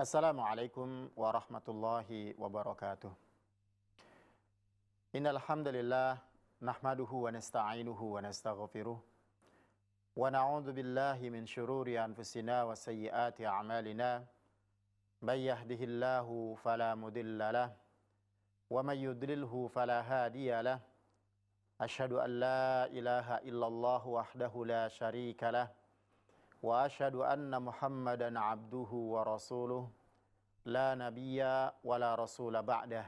Assalamualaikum warahmatullahi wabarakatuh. Innal hamdalillah nahmaduhu wa nasta'inuhu wa nastaghfiruh wa na'udzu billahi min shururi anfusina wa sayyiati a'malina. May yahdihillahu fala mudilla lahu wa may yudlilhu fala hadiya lahu. Asyhadu an la ilaha illallah wahdahu la syarika lahu wa asyhadu anna Muhammadan abduhu wa rasuluh la nabiyya wa la rasula ba'dah.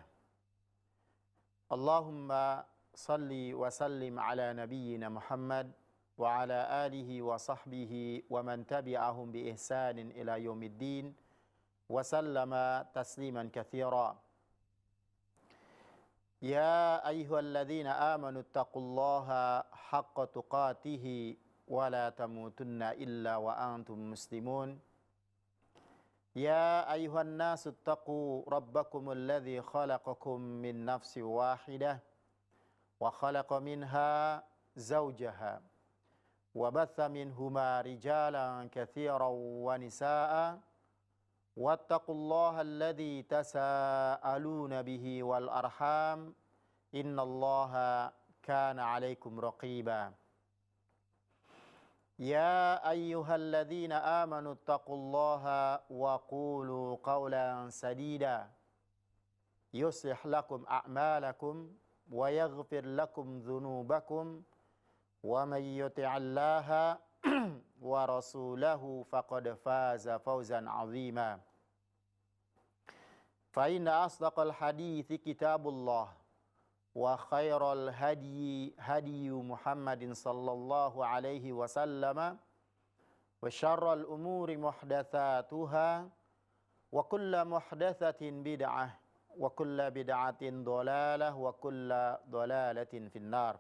Allahumma salli wa sallim ala nabiyyina Muhammad wa ala alihi wa sahbihi wa man tabi'ahum bi ihsanin ila yaumiddin wa sallama tasliman katsira. Ya ayyuhalladzina amanu taqullaha haqqa tuqatih wa la tamutunna illa wa antum muslimun. Ya ayuhan nasu taqu rabbakumul ladzi khalaqakum min nafsin wahidah wa khalaqa minha zawjaha wa batha minhuma rijalan katsiran wa nisaa'a wattaqullaha alladzi tasaaluna bihi wal arham innallaha kana 'alaikum raqiba. Ya ayyuhalladzina amanu taqullaha wa qulu qawlan sadida yuslih lakum a'malakum wa yaghfir lakum dhunubakum wa may yuti'allaha wa rasulahu faqad faza fawzan 'azima. Fa inna asdaqal hadithi kitabullah wa khairal hadi Muhammadin sallallahu alaihi wasallam wa syarral umuri muhdatsatuha wa kullu muhdatsatin bid'ah wa kullu bid'atin dhalalah wa kullu dhalalatin finnar.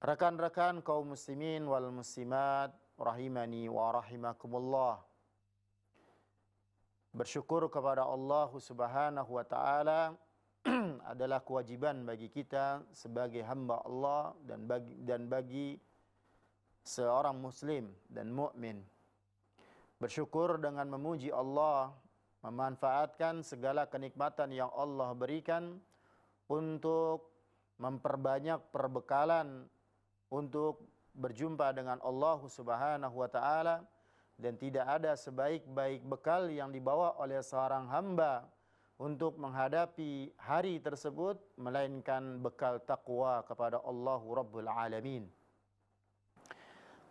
Rekan-rekan kaum muslimin wal muslimat rahimani wa rahimakumullah. Bersyukur kepada Allah Subhanahu wa taala adalah kewajiban bagi kita sebagai hamba Allah dan bagi seorang muslim dan mukmin. Bersyukur dengan memuji Allah, memanfaatkan segala kenikmatan yang Allah berikan untuk memperbanyak perbekalan untuk berjumpa dengan Allah Subhanahu wa taala, dan tidak ada sebaik-baik bekal yang dibawa oleh seorang hamba untuk menghadapi hari tersebut melainkan bekal taqwa kepada Allah Rabbul Alamin.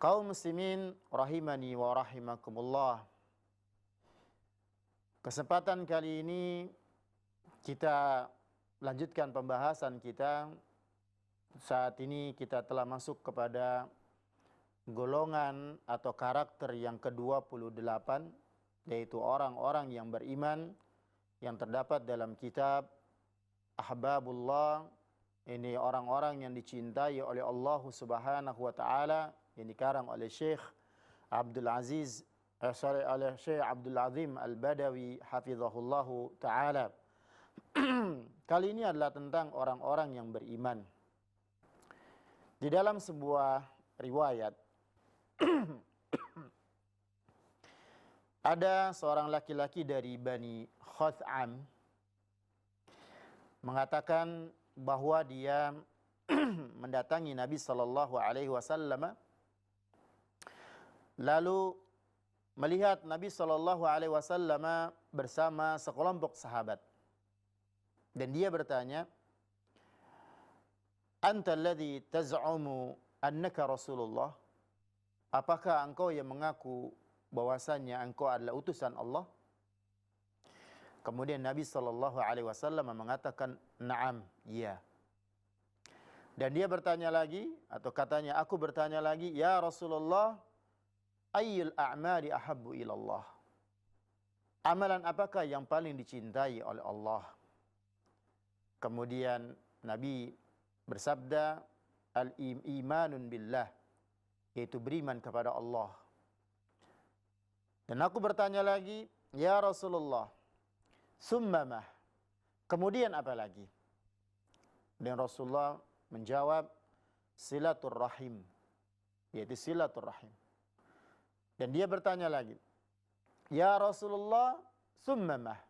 Kaum muslimin rahimani wa rahimakumullah. Kesempatan kali ini kita lanjutkan pembahasan kita. Saat ini kita telah masuk kepada golongan atau karakter yang ke-28, yaitu orang-orang yang beriman yang terdapat dalam kitab Ahbabullah. Ini orang-orang yang dicintai oleh Allah Subhanahu wa taala, yang dikarang oleh Syekh Abdul Azim Al-Badawi hafizahullahu taala. Kali ini adalah tentang orang-orang yang beriman. Di dalam sebuah riwayat ada seorang laki-laki dari Bani Khuth'am mengatakan bahwa dia mendatangi Nabi sallallahu alaihi wasallam, lalu melihat Nabi sallallahu alaihi wasallam bersama sekelompok sahabat, dan dia bertanya, "Anta alladhi taz'umu annaka Rasulullah?" Apakah engkau yang mengaku bahwasannya engkau adalah utusan Allah? Kemudian Nabi sallallahu alaihi wasallam mengatakan, "Na'am, ya." Dan dia bertanya lagi, atau katanya, aku bertanya lagi, "Ya Rasulullah, ayyul a'mali ahabbu ilallah?" Amalan apakah yang paling dicintai oleh Allah? Kemudian Nabi bersabda, "Al-imanun billah," yaitu beriman kepada Allah. Dan aku bertanya lagi, "Ya Rasulullah, summamah?" Kemudian apa lagi? Dan Rasulullah menjawab, "Silaturrahim," yaitu silaturrahim. Dan dia bertanya lagi, Ya Rasulullah, summa mah.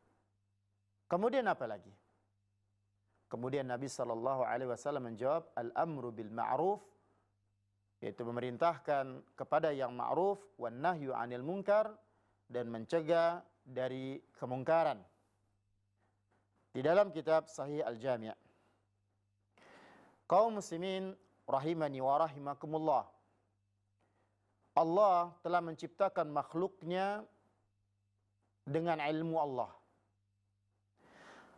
Kemudian apa lagi? Kemudian Nabi SAW menjawab, al-amru bil ma'ruf, yaitu memerintahkan kepada yang ma'ruf, wan nahyu 'anil munkar, dan mencegah dari kemungkaran. Di dalam kitab Sahih Al-Jami'. Kaum muslimin rahimani wa rahimakumullah. Allah telah menciptakan makhluknya dengan ilmu Allah.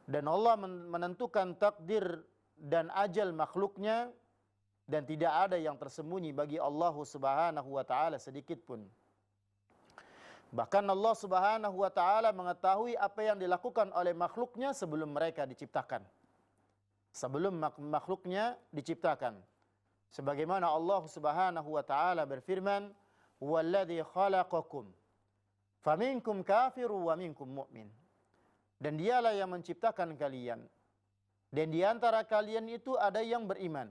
Dan Allah menentukan takdir dan ajal makhluknya, dan tidak ada yang tersembunyi bagi Allah Subhanahu wa taala sedikit pun. Bahkan Allah Subhanahu wa taala mengetahui apa yang dilakukan oleh makhluknya sebelum mereka diciptakan. Sebelum makhluknya diciptakan. Sebagaimana Allah Subhanahu wa taala berfirman, "Walladzi khalaqakum faminkum kafirun wa minkum mu'min." Dan dialah yang menciptakan kalian. Dan di antara kalian itu ada yang beriman,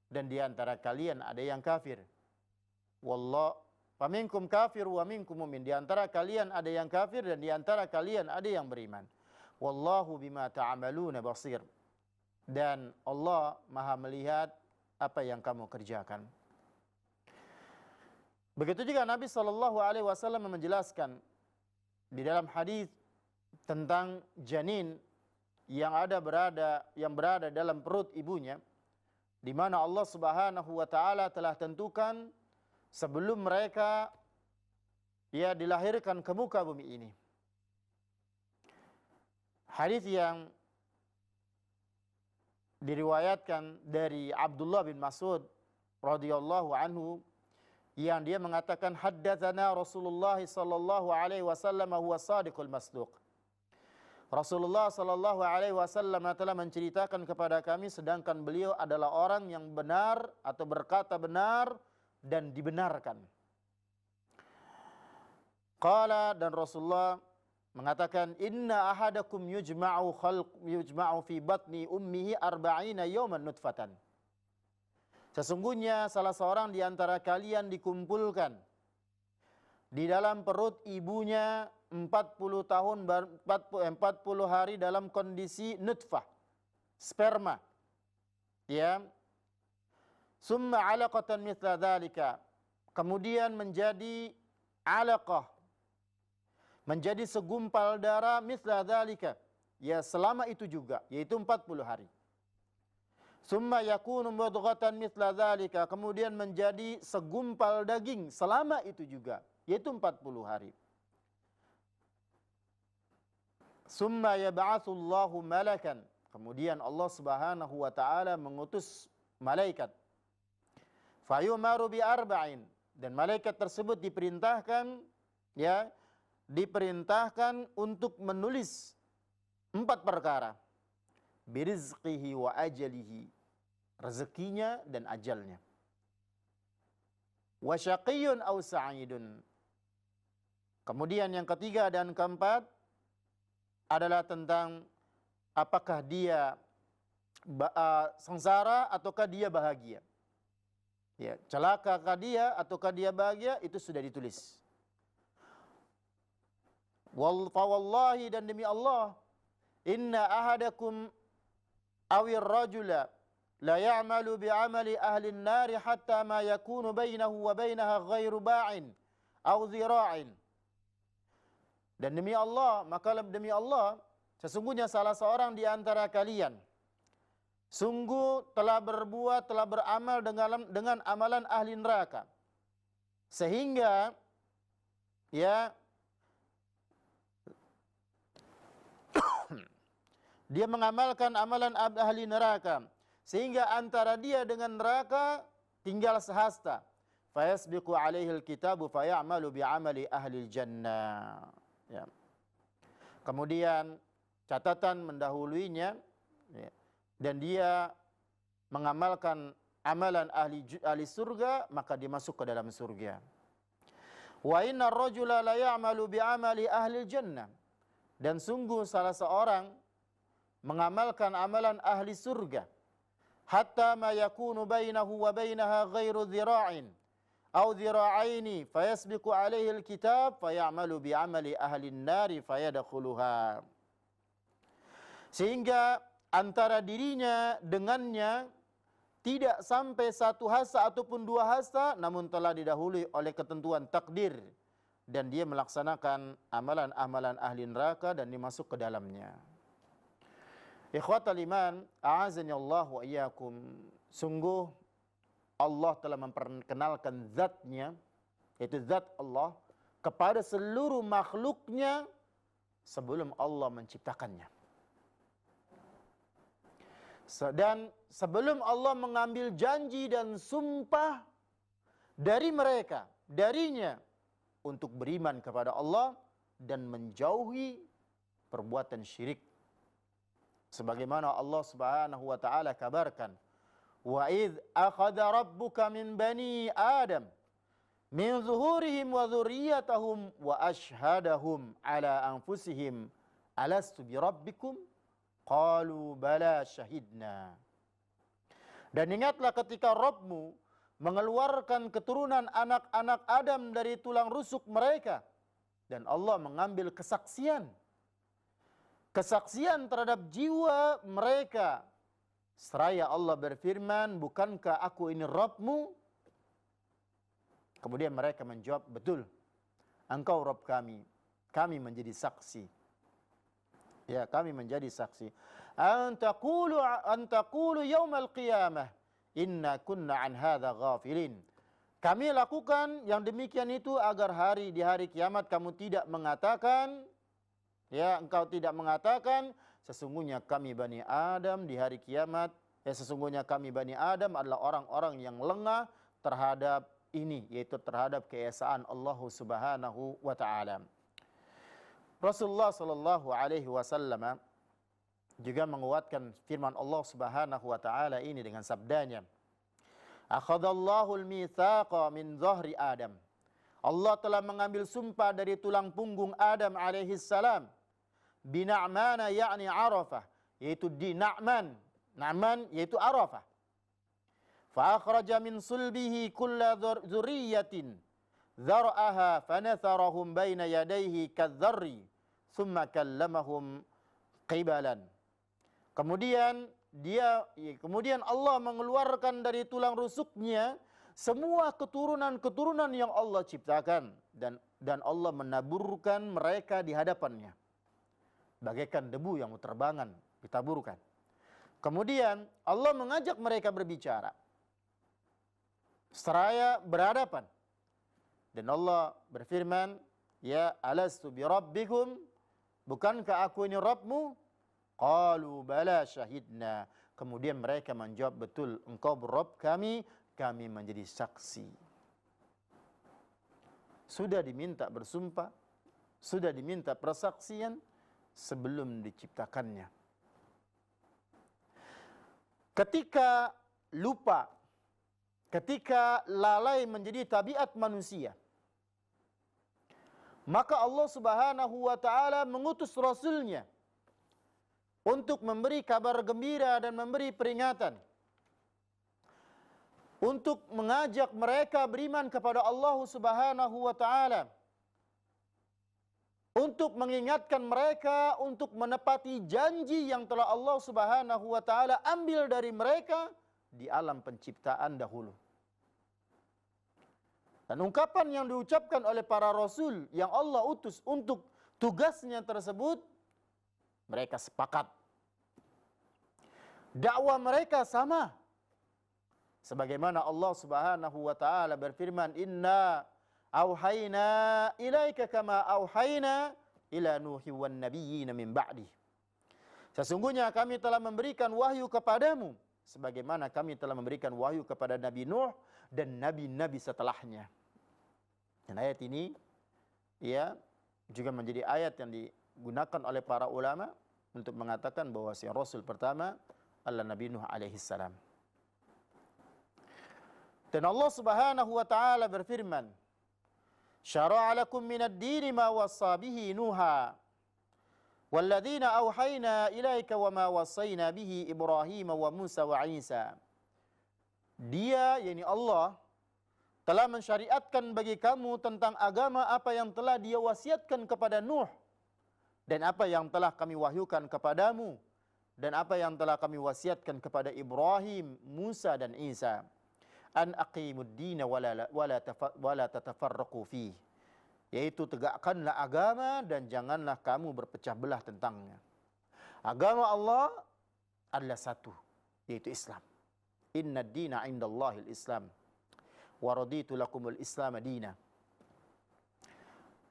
dan di antara kalian ada yang kafir. Wallah, faminkum kafir wa minkum mu'min. Di antara kalian ada yang kafir, dan di antara kalian ada yang beriman. Wallahu bima ta'amaluna basir. Dan Allah Maha melihat apa yang kamu kerjakan. Begitu juga Nabi SAW menjelaskan di dalam hadis tentang janin yang berada dalam perut ibunya, di mana Allah Subhanahu wa taala telah tentukan sebelum mereka dilahirkan ke muka bumi ini. Hadis yang diriwayatkan dari Abdullah bin Mas'ud radhiyallahu anhu, yang dia mengatakan, haddatsana Rasulullah sallallahu alaihi wasallam huwa shadiqul masduq. Rasulullah sallallahu alaihi wasallam telah menceritakan kepada kami sedangkan beliau adalah orang yang benar atau berkata benar dan dibenarkan. Qala, dan Rasulullah mengatakan, inna ahadakum yujma'u fi batni ummihi arba'ina yawman nutfatan. Sesungguhnya salah seorang di antara kalian dikumpulkan di dalam perut ibunya 40 hari dalam kondisi nutfah, sperma. Ya. Summa 'alaqatan mithla dzalika. Kemudian menjadi 'alaqah, menjadi segumpal darah mithla dzalika. Ya, selama itu juga, yaitu 40 hari. Summa yakunu mudghatan mithla dzalika. Kemudian menjadi segumpal daging selama itu juga, yaitu 40 hari. Summa yab'atsullahu malakan. Kemudian Allah Subhanahu wa taala mengutus malaikat. Fayumaru bi arba'in. Dan malaikat tersebut diperintahkan untuk menulis 4 perkara. Birizqihi wa ajalihi. Rezekinya dan ajalnya. Wa syaqiyyun aw sa'idun. Kemudian yang ketiga dan keempat adalah tentang apakah dia sengsara ataukah dia bahagia. Ya, celakakah dia ataukah dia bahagia, itu sudah ditulis. Wallahi, dan demi Allah, inna ahadakum awir rajula la ya'malu bi'amali ahli an-nari hatta ma yakunu bainahu wa bainaha ghairu ba'in aw dhira'in. Dan demi Allah, maka demi Allah, sesungguhnya salah seorang di antara kalian sungguh telah beramal dengan amalan ahli neraka, sehingga dia mengamalkan amalan ahli neraka, sehingga antara dia dengan neraka tinggal sehasta. Fayasbiqu alaihil kitabu fayamalu bi'amali ahli jannah. Ya. Kemudian catatan mendahuluinya, dan dia mengamalkan amalan ahli surga, maka dia masuk ke dalam surga. Wa inna ar-rajula la ya'malu bi'amali ahli jannah. Dan sungguh salah seorang mengamalkan amalan ahli surga, hatta ma yakunu bainahu wa bainaha ghairu dhira'in aw dhira'aini fayasbiqu alaihi alkitab fayamalu bi'amali ahli an-nari fayadkhuluha. Sehingga antara dirinya dengannya tidak sampai satu hasta ataupun dua hasta, namun telah didahului oleh ketentuan takdir, dan dia melaksanakan amalan-amalan ahli neraka dan dimasuk ke dalamnya. Ikhwatal iman, a'azani Allah wa iyyakum. Sungguh Allah telah memperkenalkan zatnya, yaitu zat Allah, kepada seluruh makhluknya sebelum Allah menciptakannya. Dan sebelum Allah mengambil janji dan sumpah dari mereka, darinya, untuk beriman kepada Allah dan menjauhi perbuatan syirik. Sebagaimana Allah Subhanahu wa taala kabarkan, wa idz akhadha rabbuka min bani adam min zuhurihim wa dzurriyyatahum wa ashhadahum ala anfusihim alastu bi rabbikum qalu bala syahidna. Dan ingatlah ketika Rabbmu mengeluarkan keturunan anak-anak Adam dari tulang rusuk mereka, dan Allah mengambil kesaksian terhadap jiwa mereka. Seraya Allah berfirman, bukankah aku ini Rabbmu? Kemudian mereka menjawab, betul, engkau Rabb kami menjadi saksi. Ya, kami menjadi saksi. An taqulu yaumal qiyamah inna kunna an hadza ghafilin. Kami lakukan yang demikian itu agar di hari kiamat kamu tidak mengatakan, ya, engkau tidak mengatakan, sesungguhnya kami Bani Adam di hari kiamat, sesungguhnya kami Bani Adam adalah orang-orang yang lengah terhadap ini, yaitu terhadap keesaan Allah Subhanahu wa taala. Rasulullah sallallahu alaihi wasallam juga menguatkan firman Allah Subhanahu wa taala ini dengan sabdanya, akhadallahu al-mitsaqa min dhahri Adam. Allah telah mengambil sumpah dari tulang punggung Adam alaihi salam, bina'mana yakni Arafah, yaitu di Na'man yaitu Arafah. Fa akhraja min sulbihi kulla dzurriyyatin dzar'aha fanatharahum baina yadayhi kadzarri thumma kallamahum qibalan. Kemudian Allah mengeluarkan dari tulang rusuknya semua keturunan yang Allah ciptakan, dan Allah menaburkan mereka di hadapannya bagaikan debu yang terbangan ditaburkan. Kemudian Allah mengajak mereka berbicara seraya berhadapan, dan Allah berfirman, ya alastu bi rabbikum, bukankah aku ini Rabbmu? Qalu bala syahidna. Kemudian mereka menjawab, betul, engkau Rabb kami menjadi saksi. Sudah diminta bersumpah, sudah diminta persaksian sebelum diciptakannya. Ketika lupa, ketika lalai menjadi tabiat manusia, maka Allah Subhanahu wa taala mengutus Rasulnya untuk memberi kabar gembira dan memberi peringatan, untuk mengajak mereka beriman kepada Allah Subhanahu wa taala, untuk mengingatkan mereka untuk menepati janji yang telah Allah Subhanahu wa taala ambil dari mereka di alam penciptaan dahulu. Dan ungkapan yang diucapkan oleh para rasul yang Allah utus untuk tugasnya tersebut, mereka sepakat. Dakwah mereka sama. Sebagaimana Allah Subhanahu wa taala berfirman, inna auhayna ilaika kama auhayna ila nuhi wan nabiyyin min ba'di. Sesungguhnya kami telah memberikan wahyu kepadamu sebagaimana kami telah memberikan wahyu kepada Nabi Nuh dan nabi-nabi setelahnya. Dan ayat ini ya juga menjadi ayat yang digunakan oleh para ulama untuk mengatakan bahwa si rasul pertama adalah Nabi Nuh alaihi salam. Dan Allah Subhanahu wa taala berfirman, syara'a lakum minad dini ma wassa bihi Nuha walladzina auhayna ilaika wa ma wassayna bihi Ibrahim wa Musa wa Isa. Dia, yakni Allah, telah mensyariatkan bagi kamu tentang agama apa yang telah Dia wasiatkan kepada Nuh, dan apa yang telah kami wahyukan kepadamu, dan apa yang telah kami wasiatkan kepada Ibrahim, Musa dan Isa. An aqimud dina wala tatafarraqu fihi, yaitu tegakkanlah agama dan janganlah kamu berpecah belah tentangnya. Agama Allah adalah satu, yaitu Islam. Inna ad-dina 'indallahil Islam wa raditu lakumul Islam dina.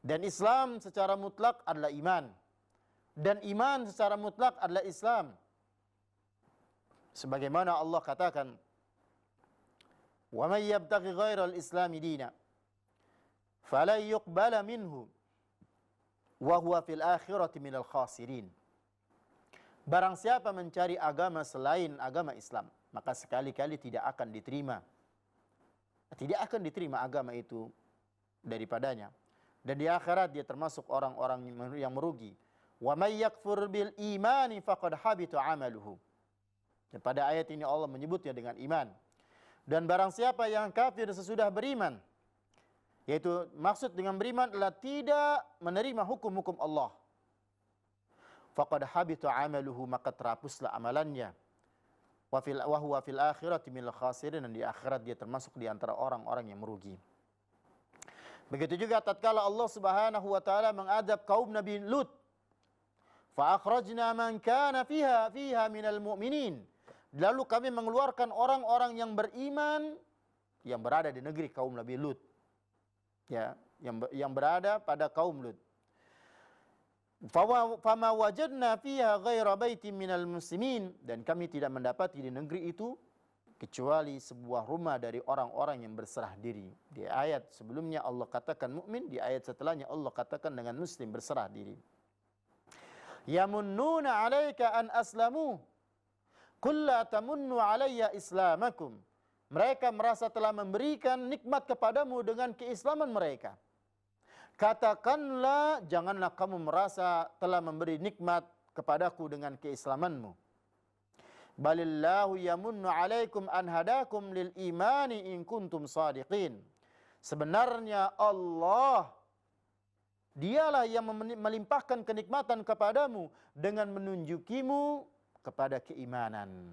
Dan Islam secara mutlak adalah iman, dan iman secara mutlak adalah Islam. Sebagaimana Allah katakan, "Wa may yabtaghi ghairal islami dina fala yuqbala minhu wa huwa fil akhirati minal khasirin." Barang siapa mencari agama selain agama Islam, maka sekali-kali tidak akan diterima. Tidak akan diterima agama itu daripadanya. Dan di akhirat dia termasuk orang-orang yang merugi. Wa may yakfur bil imani faqad habita amaluhu. Dan pada ayat ini Allah menyebutnya dengan iman. Dan barang siapa yang kafir sesudah beriman, yaitu maksud dengan beriman adalah tidak menerima hukum-hukum Allah, faqad habita amaluhu, maka terhapuslah amalannya. Wa huwa fil akhirati minal khasirin, dan di akhirat dia termasuk di antara orang-orang yang merugi. Begitu juga tatkala Allah Subhanahu wa taala mengadab kaum Nabi Lut, fa akhrajna man kana fiha minal mu'minin. Lalu kami mengeluarkan orang-orang yang beriman yang berada di negeri kaum Nabi Lut. Ya, yang berada pada kaum Lut. Fama wajadna fiha ghaira baitin minal muslimin, dan kami tidak mendapati di negeri itu kecuali sebuah rumah dari orang-orang yang berserah diri. Di ayat sebelumnya Allah katakan mukmin, di ayat setelahnya Allah katakan dengan muslim, berserah diri. Yamunnuna 'alaika an aslamu qul la tamunnu 'alayya islamakum. Mereka merasa telah memberikan nikmat kepadamu dengan keislaman mereka. Katakanlah, janganlah kamu merasa telah memberi nikmat kepadaku dengan keislamanmu. Balillahu yamunnu 'alaikum an hadakum lil imani in kuntum shadiqin. Sebenarnya Allah, Dialah yang melimpahkan kenikmatan kepadamu dengan menunjukimu kepada keimanan.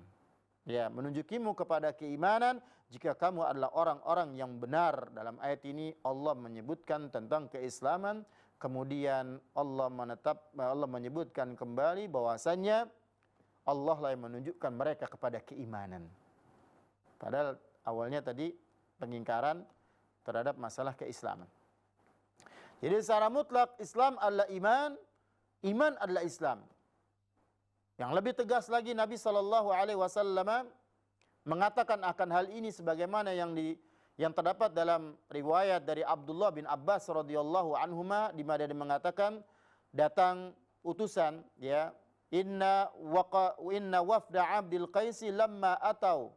Ya, menunjukimu kepada keimanan jika kamu adalah orang-orang yang benar. Dalam ayat ini Allah menyebutkan tentang keislaman, kemudian Allah menyebutkan kembali bahwasannya Allah lah yang menunjukkan mereka kepada keimanan. Padahal awalnya tadi pengingkaran terhadap masalah keislaman. Jadi secara mutlak Islam adalah iman, iman adalah Islam. Yang lebih tegas lagi Nabi SAW mengatakan akan hal ini sebagaimana yang terdapat dalam riwayat dari Abdullah bin Abbas radhiyallahu anhuma, di mana dia mengatakan datang utusan, ya, inna wafda Abdul Qais lamma atau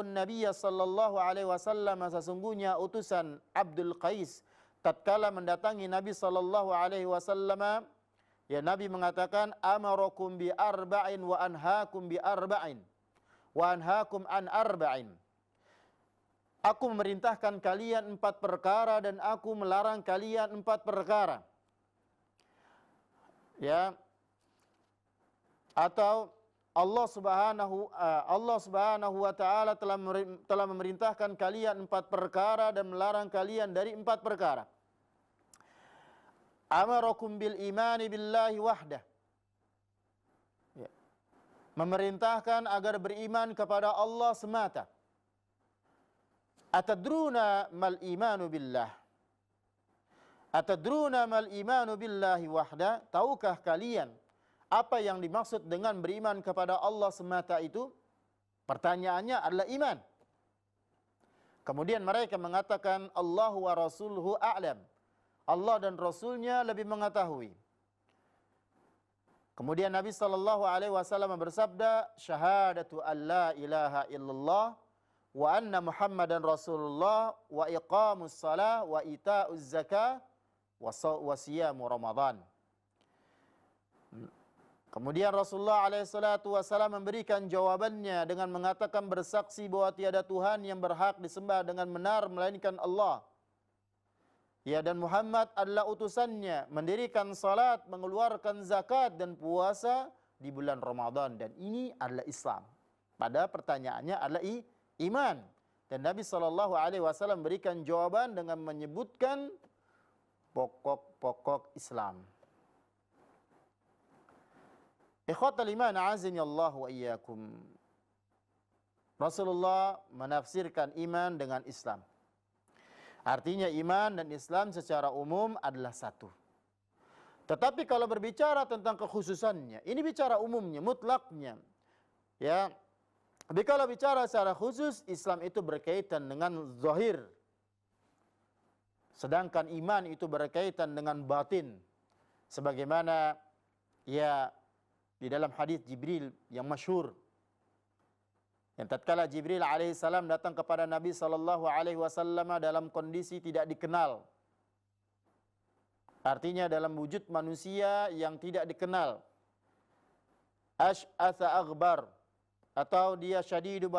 an-nabiy sallallahu alaihi wasallam, sesungguhnya utusan Abdul Qais tatkala mendatangi Nabi sallallahu alaihi wasallam, ya, Nabi mengatakan amarakum bi arba'in wa anhaakum bi arba'in wa anhaakum an arba'in. Aku memerintahkan kalian 4 perkara dan aku melarang kalian 4 perkara. Ya. Atau Allah Subhanahu wa taala telah memerintahkan kalian 4 perkara dan melarang kalian dari 4 perkara. Amarakum bil imani billahi wahdah. Ya. Memerintahkan agar beriman kepada Allah semata. Atadruna mal imanu billah. Atadruna mal imanu billahi wahdah. Tahukah kalian apa yang dimaksud dengan beriman kepada Allah semata itu? Pertanyaannya adalah iman. Kemudian mereka mengatakan Allahu wa rasuluhu a'lam. Allah dan Rasulnya lebih mengetahui. Kemudian Nabi SAW bersabda, syahadatu an la ilaha illallah wa anna Muhammadan Rasulullah wa iqamus salah wa ita'uz zakah wa siyamu Ramadan. Kemudian Rasulullah SAW memberikan jawabannya dengan mengatakan bersaksi bahwa tiada Tuhan yang berhak disembah dengan benar melainkan Allah. Ya, dan Muhammad adalah utusannya, mendirikan salat, mengeluarkan zakat dan puasa di bulan Ramadan, dan ini adalah Islam. Pada pertanyaannya adalah iman. Dan Nabi SAW berikan jawaban dengan menyebutkan pokok-pokok Islam. Ikhwatal iman, a'azani Allah wa iyyakum. Rasulullah menafsirkan iman dengan Islam. Artinya iman dan Islam secara umum adalah satu. Tetapi kalau berbicara tentang kekhususannya, ini bicara umumnya, mutlaknya. Ya. Tapi kalau bicara secara khusus, Islam itu berkaitan dengan zahir. Sedangkan iman itu berkaitan dengan batin. Sebagaimana ya di dalam hadis Jibril yang masyhur, yang tatkala Jibril alaihissalam datang kepada Nabi sallallahu alaihi wasallam dalam kondisi tidak dikenal. Artinya dalam wujud manusia yang tidak dikenal. Ash'atha aghbar, atau dia syadidu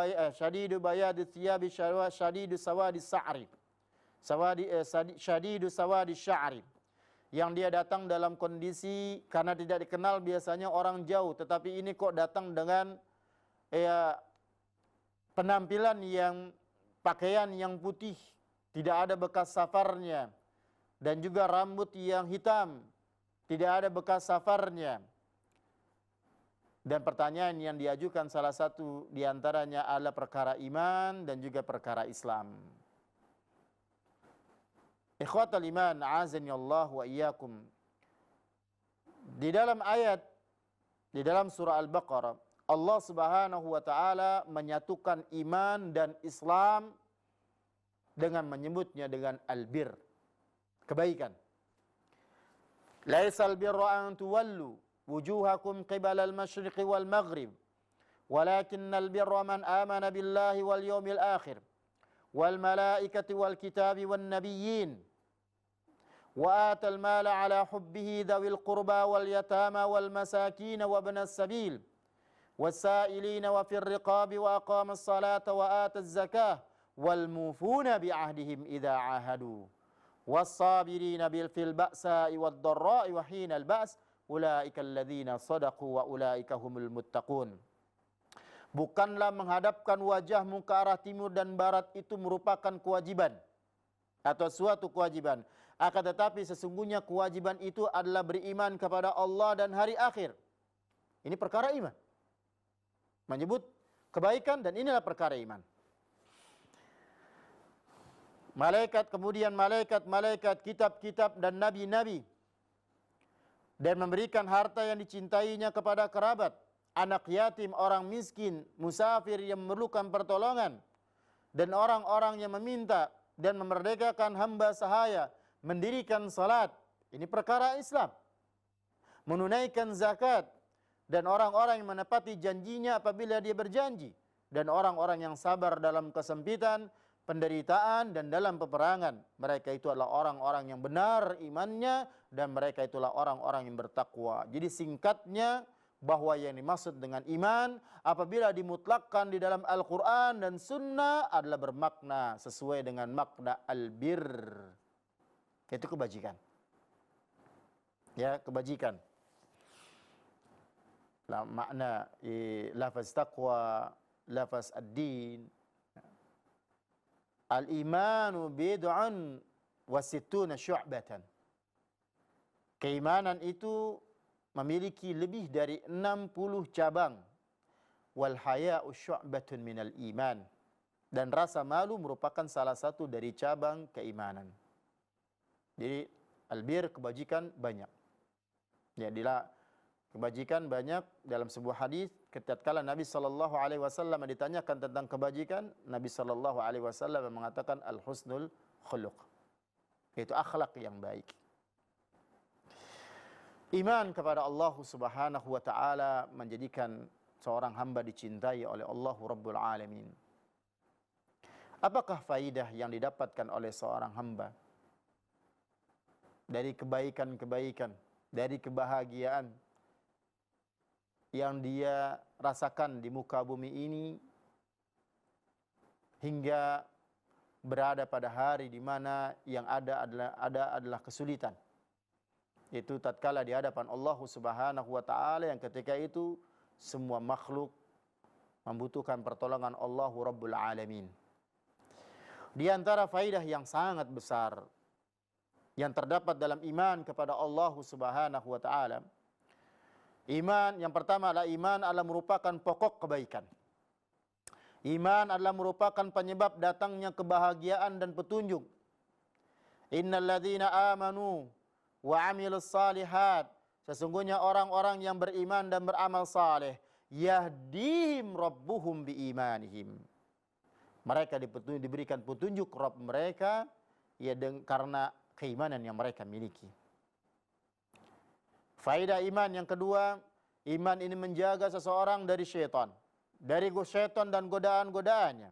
bayadi thiyabi syadidu sawadi sa'ri. Syadidu sawadi sya'ri. Yang dia datang dalam kondisi karena tidak dikenal biasanya orang jauh, tetapi ini kok datang dengan penampilan yang pakaian yang putih, tidak ada bekas safarnya, dan juga rambut yang hitam, tidak ada bekas safarnya. Dan pertanyaan yang diajukan salah satu diantaranya adalah perkara iman dan juga perkara Islam. Ikhwatal iman, a'azani Allah wa iyyakum. Di dalam ayat, di dalam surah Al-Baqarah, Allah Subhanahu wa taala menyatukan iman dan Islam dengan menyebutnya dengan albir, kebaikan. Laisal birra an tuwallu wujuhakum qibala al-masyriqi wal maghrib, walakinnal birra man amana billahi wal yawmil akhir wal malaikati wal kitabi wan nabiyyin وآتى المال على حبه ذوي القربى واليتامى والمساكين وابن السبيل والسائلين وفي الرقاب وأقام الصلاة وآتى الزكاة والموفون بعهدهم إذا عاهدوا والصابرين في البأساء والضراء وحين البأس أولئك الذين صدقوا وأولئك هم المتقون. Bukanlah menghadapkan wajahmu ke arah timur dan barat itu merupakan kewajiban atau suatu kewajiban. Akan tetapi sesungguhnya kewajiban itu adalah beriman kepada Allah dan hari akhir. Ini perkara iman. Menyebut kebaikan dan inilah perkara iman. Malaikat, kemudian malaikat, kitab-kitab dan nabi-nabi. Dan memberikan harta yang dicintainya kepada kerabat, anak yatim, orang miskin, musafir yang memerlukan pertolongan, dan orang-orang yang meminta dan memerdekakan hamba sahaya, mendirikan salat, ini perkara Islam. Menunaikan zakat, dan orang-orang yang menepati janjinya apabila dia berjanji, dan orang-orang yang sabar dalam kesempitan, penderitaan, dan dalam peperangan. Mereka itu adalah orang-orang yang benar imannya, dan mereka itulah orang-orang yang bertakwa. Jadi singkatnya, bahwa yang dimaksud dengan iman apabila dimutlakkan di dalam Al-Quran dan Sunnah adalah bermakna sesuai dengan makna albir. Itu kebajikan. Ya, kebajikan. Makna lafaz taqwa, lafaz ad-din. Al-imanu bid'un wa sittuna syu'batan. Keimanan itu memiliki lebih dari 60 cabang. Wal haya'u syu'batun minal iman. Dan rasa malu merupakan salah satu dari cabang keimanan. Jadi albir, kebajikan banyak. Jadilah kebajikan banyak dalam sebuah hadis. Ketika Nabi sallallahu alaihi wasallam ditanyakan tentang kebajikan, Nabi sallallahu alaihi wasallam mengatakan al-husnul khuluq. Itu akhlak yang baik. Iman kepada Allah Subhanahu wa taala menjadikan seorang hamba dicintai oleh Allah Rabbul Alamin. Apakah faidah yang didapatkan oleh seorang hamba dari kebaikan-kebaikan, dari kebahagiaan yang dia rasakan di muka bumi ini hingga berada pada hari di mana yang ada adalah kesulitan. Itu tatkala di hadapan Allah Subhanahu wa taala yang ketika itu semua makhluk membutuhkan pertolongan Allah Rabbul Alamin. Di antara faidah yang sangat besar yang terdapat dalam iman kepada Allah Subhanahu wa taala, iman yang pertama adalah iman adalah merupakan pokok kebaikan. Iman adalah merupakan penyebab datangnya kebahagiaan dan petunjuk. Innal ladzina amanu wa 'amilus shalihat, sesungguhnya orang-orang yang beriman dan beramal saleh, yahdihim rabbuhum biimanihim. Mereka diberikan petunjuk Rabb mereka ya karena keimanan yang mereka miliki. Faedah iman yang kedua, iman ini menjaga seseorang dari syaitan, dari syaitan dan godaan-godaannya.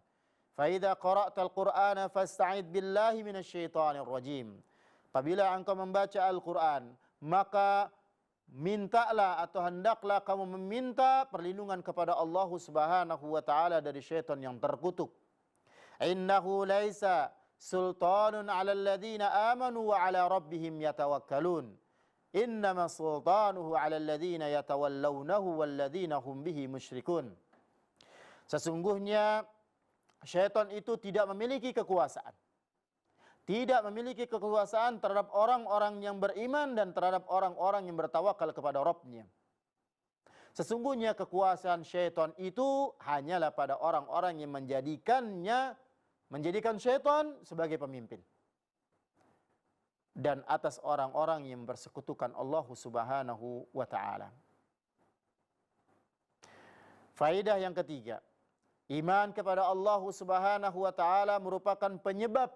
Fa idza qara'tal Qur'ana fasta'id billahi minasyaitonir rajim. Apabila engkau membaca Al-Qur'an, maka mintalah atau hendaklah kamu meminta perlindungan kepada Allah Subhanahu wa taala dari syaitan yang terkutuk. Innahu laisa sultanun 'alal ladzina amanu wa 'ala rabbihim yatawakkalun. Innama sultanuhu 'alal ladzina yatawallawnahu wal ladzina hum bihi musyrikun. Sesungguhnya syaitan itu tidak memiliki kekuasaan. Tidak memiliki kekuasaan terhadap orang-orang yang beriman dan terhadap orang-orang yang bertawakal kepada Rabb-Nya. Sesungguhnya kekuasaan syaitan itu hanyalah pada orang-orang yang menjadikan syaitan sebagai pemimpin. Dan atas orang-orang yang bersekutukan Allah Subhanahu wa ta'ala. Faedah yang ketiga, iman kepada Allah Subhanahu wa ta'ala merupakan penyebab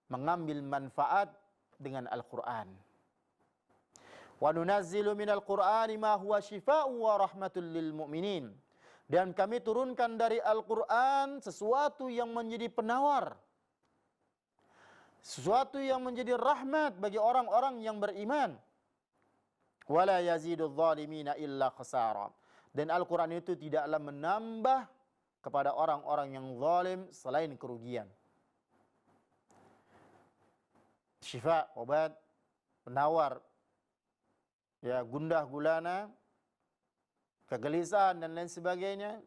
mengambil manfaat dengan Al-Quran. Wa nunazzilu minal Qur'ani ma huwa shifaa'un wa rahmatul lil mu'minin. Dan kami turunkan dari Al-Quran sesuatu yang menjadi penawar, sesuatu yang menjadi rahmat bagi orang-orang yang beriman. Wala yazidul zalimina illa khasara. Dan Al-Quran itu tidaklah menambah kepada orang-orang yang zalim selain kerugian. Syifa, obat, penawar, ya gundah gulana, kegelisahan dan lain sebagainya.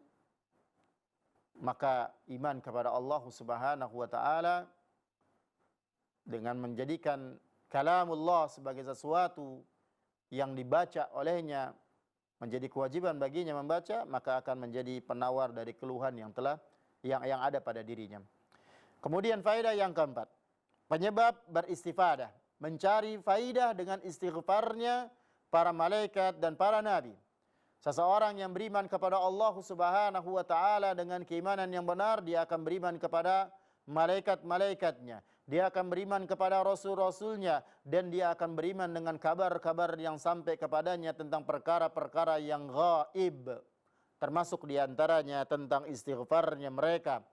Maka iman kepada Allah Subhanahu wa taala dengan menjadikan kalamullah sebagai sesuatu yang dibaca olehnya menjadi kewajiban baginya membaca, maka akan menjadi penawar dari keluhan yang ada pada dirinya. Kemudian faedah yang keempat, penyebab beristifadah, mencari faidah dengan istighfarnya para malaikat dan para nabi. Seseorang yang beriman kepada Allah Subhanahu wa taala dengan keimanan yang benar, dia akan beriman kepada malaikat-malaikatnya, dia akan beriman kepada rasul-rasulnya, dan dia akan beriman dengan kabar-kabar yang sampai kepadanya tentang perkara-perkara yang gaib, termasuk diantaranya tentang istighfarnya mereka.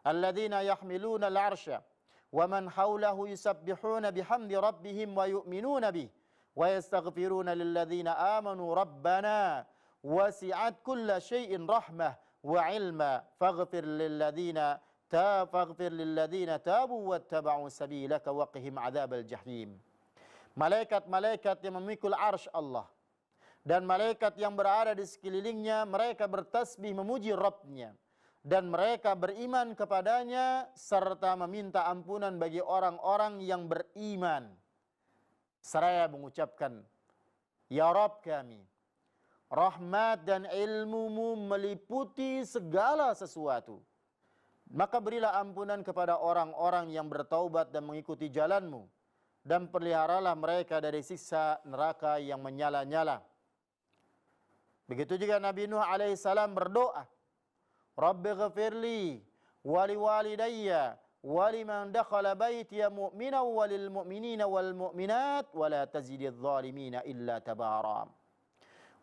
Alladzina yahmiluna al-arsya wa man hawlahu yusabbihuna bihamdi rabbihim wa yu'minuna bih wa yastaghfiruna lilladzina amanu rabbana wasi'at kulla syai'in rahmah wa ilma faghfir lilladzina tabu wattaba'u sabilaka waqihim adzabal jahim. Malaikat-malaikat yang memikul arsy Allah dan malaikat yang berada di sekelilingnya, mereka bertasbih memuji Rabb-Nya, dan mereka beriman kepadanya serta meminta ampunan bagi orang-orang yang beriman. Seraya mengucapkan, Ya Rabb kami, rahmat dan ilmu-Mu meliputi segala sesuatu. Maka berilah ampunan kepada orang-orang yang bertaubat dan mengikuti jalan-Mu, dan peliharalah mereka dari siksa neraka yang menyala-nyala. Begitu juga Nabi Nuh alaihissalam berdoa, Rabbi ghafirli wali walidayya waliman dakhala baitiya mu'minan walil mu'minina wal mu'minat wala tazididz zalimina illa tabara.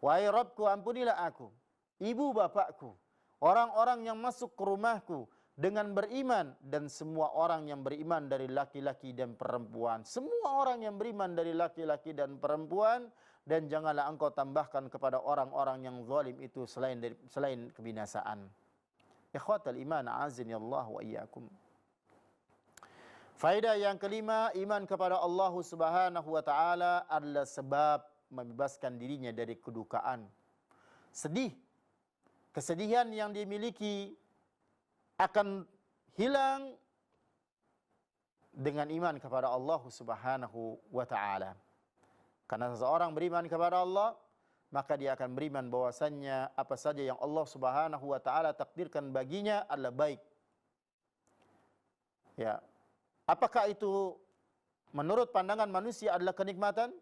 Wahai Rabbku, ampunilah aku, ibu bapakku, orang-orang yang masuk ke rumahku dengan beriman, dan semua orang yang beriman dari laki-laki dan perempuan. Semua orang yang beriman dari laki-laki dan perempuan, dan janganlah engkau tambahkan kepada orang-orang yang zalim itu selain kebinasaan. Ikhwatal iman, a'azzani Allah wa iyyakum. Faedah yang kelima, iman kepada Allah Subhanahu wa taala adalah sebab membebaskan dirinya dari kedukaan. Sedih, kesedihan yang dimiliki akan hilang dengan iman kepada Allah Subhanahu wa taala. Karena seseorang beriman kepada Allah, maka dia akan beriman bahwasannya apa saja yang Allah Subhanahu wa taala takdirkan baginya adalah baik. Ya. Apakah itu menurut pandangan manusia adalah kenikmatan?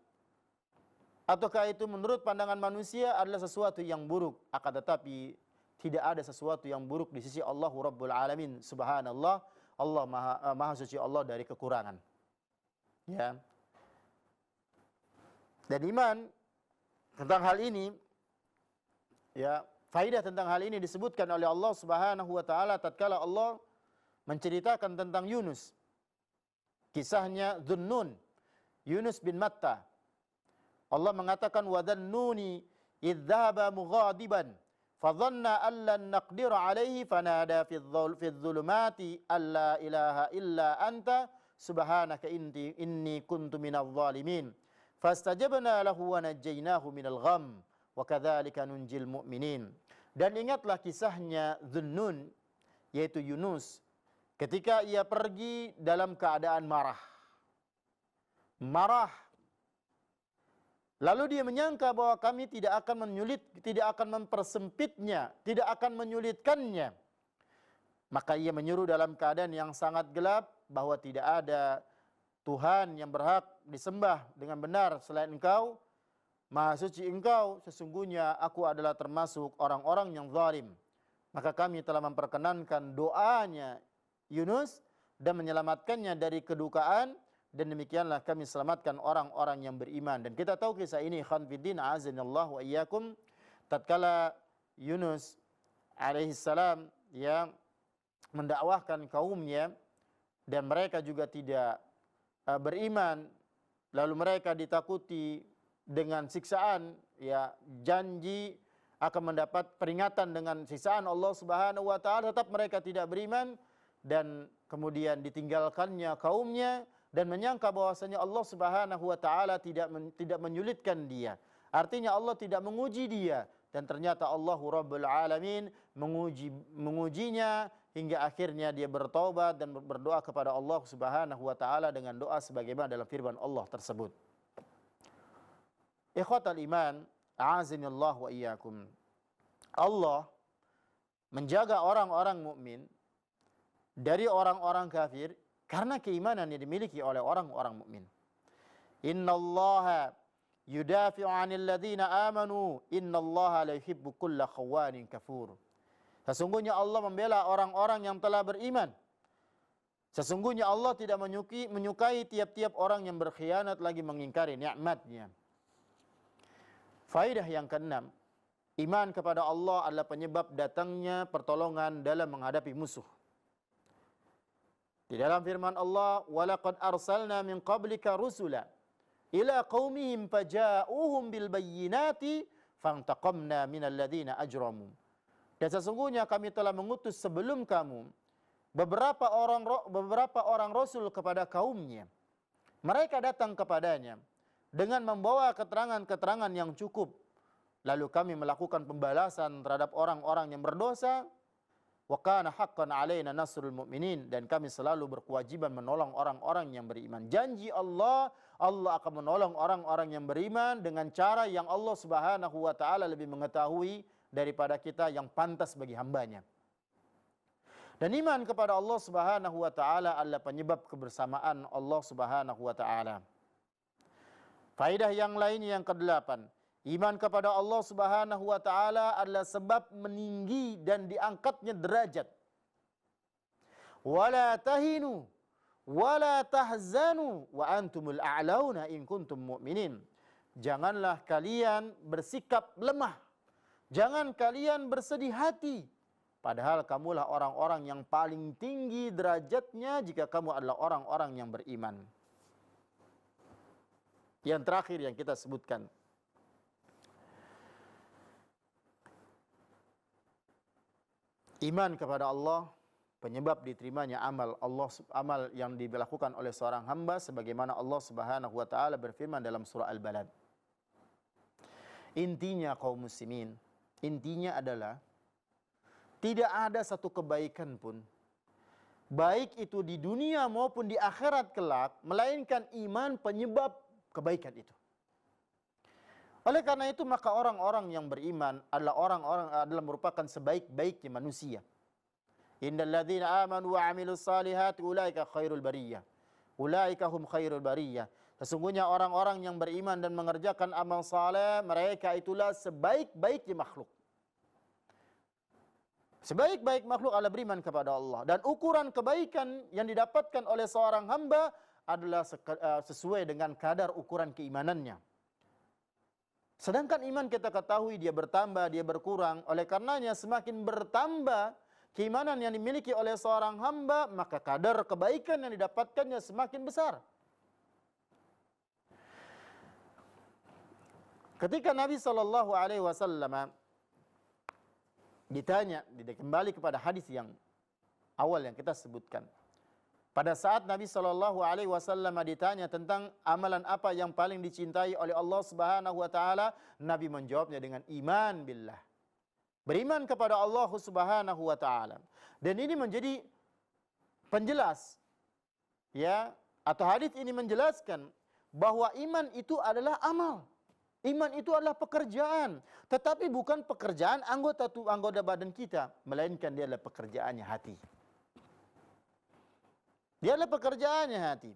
Ataukah itu menurut pandangan manusia adalah sesuatu yang buruk? Akan tetapi tidak ada sesuatu yang buruk di sisi Allah Rabbul Alamin. Subhanallah, Allah maha suci Allah dari kekurangan. Ya. Dan iman tentang hal ini, ya, faidah tentang hal ini disebutkan oleh Allah Subhanahu wa taala tatkala Allah menceritakan tentang Yunus. Kisahnya Dhunnun, Yunus bin Matta. Allah mengatakan wa dhannuni idh dhahaba mughadiban fadhanna an lan naqdira alaihi fanada fi dhulumati alla ilaha illa anta subhanaka inni kuntu minadh dhalimin fastajabna lahu wa najjaynahu minal gham wa kadzalika nunjil mu'minin. Dan ingatlah kisahnya Dhunnun, yaitu Yunus, ketika ia pergi dalam keadaan marah. Lalu dia menyangka bahwa kami tidak akan mempersempitnya, tidak akan menyulitkannya. Maka ia menyuruh dalam keadaan yang sangat gelap bahwa tidak ada Tuhan yang berhak disembah dengan benar selain Engkau. Maha suci Engkau, sesungguhnya aku adalah termasuk orang-orang yang zalim. Maka kami telah memperkenankan doanya Yunus dan menyelamatkannya dari kedukaan, dan demikianlah kami selamatkan orang-orang yang beriman. Dan kita tahu kisah ini, ikhwan fiddin, a'azzanallahu wa iyyakum, tatkala Yunus alaihissalam yang mendakwahkan kaumnya dan mereka juga tidak beriman, lalu mereka ditakuti dengan siksaan, ya, janji akan mendapat peringatan dengan siksaan Allah Subhanahu wa taala, tetap mereka tidak beriman. Dan kemudian ditinggalkannya kaumnya dan menyangka bahwasanya Allah Subhanahu wa taala tidak menyulitkan dia. Artinya Allah tidak menguji dia, dan ternyata Allah Rabbul Alamin mengujinya hingga akhirnya dia bertaubat dan berdoa kepada Allah Subhanahu wa taala dengan doa sebagaimana dalam firman Allah tersebut. Ikhwatal iman, a'azinallahu wa iyyakum. Allah menjaga orang-orang mukmin dari orang-orang kafir karena keimanan yang dimiliki oleh orang-orang mukmin. Innallaha yudafi'u 'anil ladzina amanu innallaha la yuhibbu kulla khawanin kafur. Sesungguhnya Allah membela orang-orang yang telah beriman. Sesungguhnya Allah tidak menyukai tiap-tiap orang yang berkhianat lagi mengingkari nikmat-Nya. Faedah yang keenam, iman kepada Allah adalah penyebab datangnya pertolongan dalam menghadapi musuh. Di dalam firman Allah, "Walaqad arsalna min qablika rusula ila qaumihim faja'uhum bil bayyinati fantaqamna minal ladzina ajramu." Dan sesungguhnya kami telah mengutus sebelum kamu beberapa orang rasul kepada kaumnya. Mereka datang kepadanya dengan membawa keterangan-keterangan yang cukup. Lalu kami melakukan pembalasan terhadap orang-orang yang berdosa. Wa kana haqqan 'alaina nasrul mu'minin, dan kami selalu berkewajiban menolong orang-orang yang beriman. Janji Allah, Allah akan menolong orang-orang yang beriman dengan cara yang Allah Subhanahu wa taala lebih mengetahui daripada kita yang pantas bagi hambanya. Dan iman kepada Allah Subhanahu wa taala adalah penyebab kebersamaan Allah Subhanahu wa taala. Faedah yang lain yang kedelapan, iman kepada Allah Subhanahu wa taala adalah sebab meninggi dan diangkatnya derajat. Wala tahinu wala tahzanu wa antumul a'launa in kuntum mu'minin. Janganlah kalian bersikap lemah. Jangan kalian bersedih hati, padahal kamulah orang-orang yang paling tinggi derajatnya jika kamu adalah orang-orang yang beriman. Yang terakhir yang kita sebutkan, Iman kepada Allah penyebab diterimanya amal yang dilakukan oleh seorang hamba, sebagaimana Allah Subhanahu wa taala berfirman dalam surah Al-Balad. Intinya kaum muslimin, intinya adalah tidak ada satu kebaikan pun, baik itu di dunia maupun di akhirat kelak, melainkan iman penyebab kebaikan itu. Oleh karena itu maka orang-orang yang beriman adalah merupakan sebaik-baiknya manusia. Innal ladzina amanu wa 'amilus salihati ulaika khairul bariyah. Ulaika hum khairul bariyah. Sesungguhnya orang-orang yang beriman dan mengerjakan amal saleh, mereka itulah sebaik-baiknya makhluk. Sebaik-baik makhluk adalah beriman kepada Allah, dan ukuran kebaikan yang didapatkan oleh seorang hamba adalah sesuai dengan kadar ukuran keimanannya. Sedangkan iman kita ketahui dia bertambah, dia berkurang. Oleh karenanya semakin bertambah keimanan yang dimiliki oleh seorang hamba, maka kadar kebaikan yang didapatkannya semakin besar. Ketika Nabi SAW ditanya, kembali kepada hadis yang awal yang kita sebutkan. Pada saat Nabi SAW ditanya tentang amalan apa yang paling dicintai oleh Allah Subhanahu wa taala, Nabi menjawabnya dengan iman billah. Beriman kepada Allah Subhanahu wa taala. Dan ini menjadi penjelas, ya, atau hadis ini menjelaskan bahwa iman itu adalah amal. Iman itu adalah pekerjaan, tetapi bukan pekerjaan anggota badan kita, melainkan dia adalah pekerjaannya hati. Dia adalah pekerjaannya hati.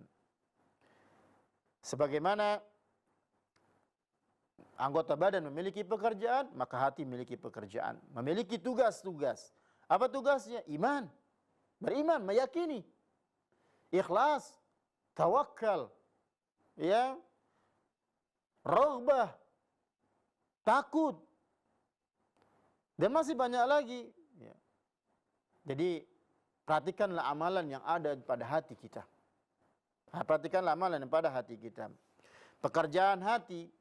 Sebagaimana anggota badan memiliki pekerjaan, maka hati memiliki pekerjaan, memiliki tugas-tugas. Apa tugasnya? Iman, beriman, meyakini, ikhlas, tawakal, ya, raghbah, takut, dan masih banyak lagi. Ya. Jadi perhatikanlah amalan yang ada pada hati kita. Perhatikanlah amalan yang pada hati kita. Pekerjaan hati,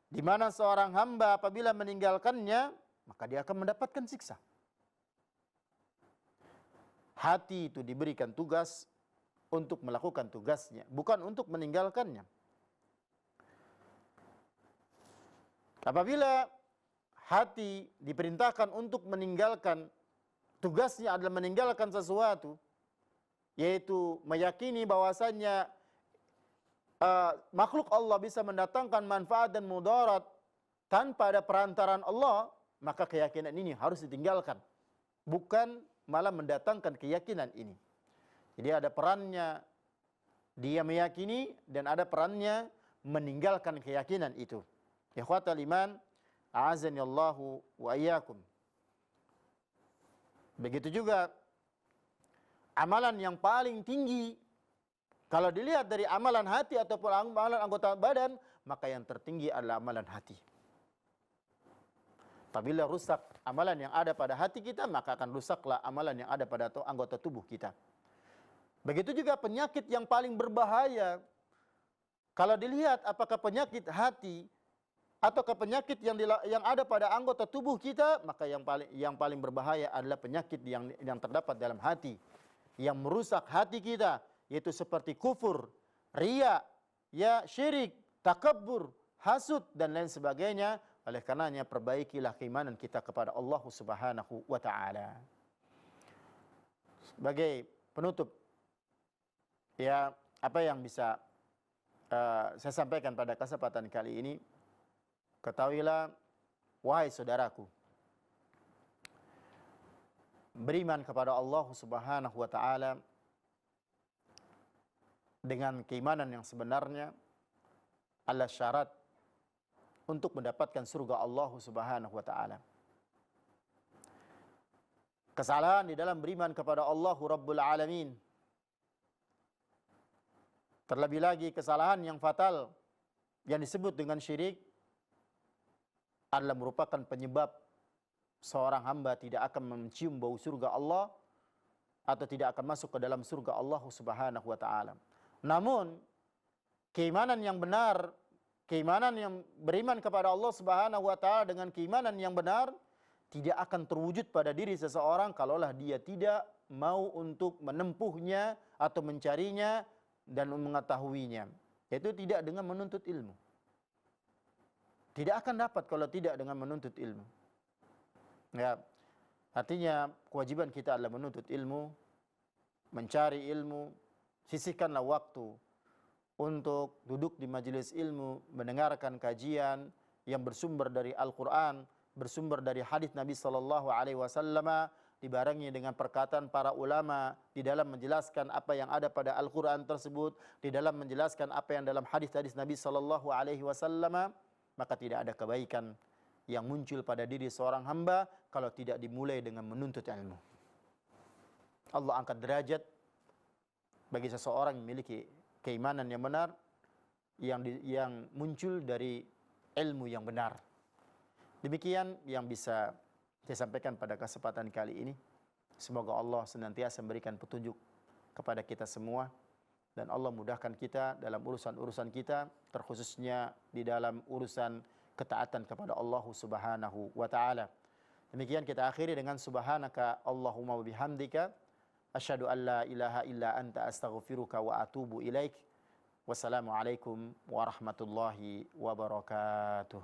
di mana seorang hamba apabila meninggalkannya, maka dia akan mendapatkan siksa. Hati itu diberikan tugas untuk melakukan tugasnya, bukan untuk meninggalkannya. Apabila hati diperintahkan untuk meninggalkan, tugasnya adalah meninggalkan sesuatu, yaitu meyakini bahwasannya makhluk Allah bisa mendatangkan manfaat dan mudarat tanpa ada perantaran Allah, maka keyakinan ini harus ditinggalkan, bukan malah mendatangkan keyakinan ini. Jadi ada perannya dia meyakini dan ada perannya meninggalkan keyakinan itu. Ikhwatal iman, a'azani Allahu wa iyyakum. Begitu juga amalan yang paling tinggi, kalau dilihat dari amalan hati ataupun amalan anggota badan, maka yang tertinggi adalah amalan hati. Apabila rusak amalan yang ada pada hati kita, maka akan rusaklah amalan yang ada pada anggota tubuh kita. Begitu juga penyakit yang paling berbahaya, kalau dilihat apakah penyakit hati ataukah penyakit yang ada pada anggota tubuh kita, maka yang paling berbahaya adalah penyakit yang terdapat dalam hati, yang merusak hati kita, yaitu seperti kufur, riya, ya, syirik, takabbur, hasud dan lain sebagainya. Oleh karenanya perbaikilah keimanan kita kepada Allah Subhanahu wa taala. Sebagai penutup, ya, apa yang bisa saya sampaikan pada kesempatan kali ini, ketahuilah, wahai saudaraku, beriman kepada Allah Subhanahu wa taala dengan keimanan yang sebenarnya adalah syarat untuk mendapatkan surga Allah Subhanahu wa taala. Kesalahan di dalam beriman kepada Allah Rabbul Alamin, terlebih lagi kesalahan yang fatal yang disebut dengan syirik, adalah merupakan penyebab seorang hamba tidak akan mencium bau surga Allah atau tidak akan masuk ke dalam surga Allah Subhanahu wa taala. Namun keimanan yang benar, keimanan yang beriman kepada Allah Subhanahu wa taala dengan keimanan yang benar, tidak akan terwujud pada diri seseorang kalaulah dia tidak mau untuk menempuhnya atau mencarinya dan mengetahuinya. Yaitu tidak dengan menuntut ilmu. Tidak akan dapat kalau tidak dengan menuntut ilmu. Ya, artinya kewajiban kita adalah menuntut ilmu, mencari ilmu, sisihkanlah waktu untuk duduk di majelis ilmu, mendengarkan kajian yang bersumber dari Al-Quran, bersumber dari hadis Nabi sallallahu alaihi wasallam, dibarengi dengan perkataan para ulama di dalam menjelaskan apa yang ada pada Al-Quran tersebut, di dalam menjelaskan apa yang dalam hadis-hadis Nabi sallallahu alaihi wasallam, maka tidak ada kebaikan yang muncul pada diri seorang hamba kalau tidak dimulai dengan menuntut ilmu. Allah angkat derajat bagi seseorang yang memiliki keimanan yang benar, yang muncul dari ilmu yang benar. Demikian yang bisa saya sampaikan pada kesempatan kali ini. Semoga Allah senantiasa memberikan petunjuk kepada kita semua, dan Allah mudahkan kita dalam urusan-urusan kita, terkhususnya di dalam urusan ketaatan kepada Allah Subhanahu wa taala. Demikian kita akhiri dengan subhanaka Allahumma wa bihamdika asyhadu an la ilaha illa anta astaghfiruka wa atubu ilaik. Wassalamualaikum warahmatullahi wabarakatuh.